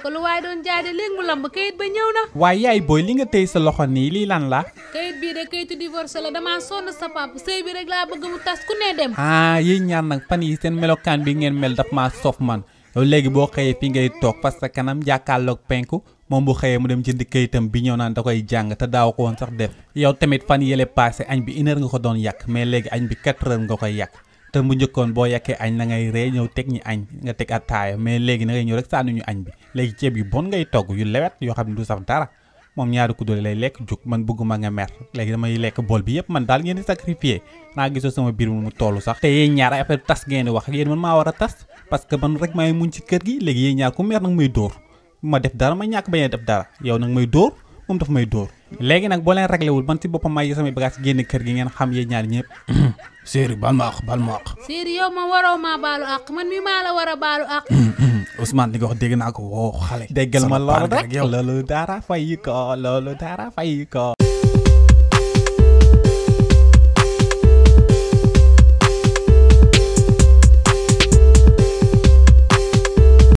ko lu waaye doon jaay de léegi mu lamb kayit ba ñëw na. waaye yaay booy li nga téye sa loxo nii lii lan la. kayit bii de kayitu divorce la damaa sonn sa papa sëy bi rek laa bëgg mu tas ku ne dem. yéen ñaar nag fan yi seen melokaan bi ngeen mel daf maa sof man yow léegi boo xëyee fi ngay toog parce que kanam jàkkaarloog penku moom bu xëyee mu dem jënd kayitam bi ñëw naan da koy jàng te daaw ko woon sax def yow tamit fan yële passé añ bi 1 heure nga ko doon yàq mais léegi añ bi 4 heures nga koy yàq te mu njëkkoon boo yàkkee añ na ngay ree ñëw teg ñi añ nga teg attaaya mais léegi na ngay ñëw rek sànni ñu añ bi léegi ceeb yu bon ngay togg yu lewet yoo xam ne du saf dara moom ñaari kuddóole lay lekk jug man bëgguma nga mer léegi damay lekk bool bi yëpp man daal ngeen di sacrifier naa gisoo sama biir mu tollu sax te yéen ñaar ay affaire tas ngeen di wax yéen man maa war a tas parce que man rek maay muñ ci kër gi léegi yéen ñaar ku mer nag may dóor ma def dara ma ñàkk bañ a def dara yow nag may dóor moom daf may dóor léegi nag boo leen réglé wul man ci boppam may samay bagage génn kër gi ngeen xam yéen ñaar ñëpp Chéri baal ma àq Chéri yow ma waroo maa baalu àq man mi maa la war a baalu àq. Ousmane li nga wax dégg naa ko woo xale déggal ma loolu rek loolu dara fay ko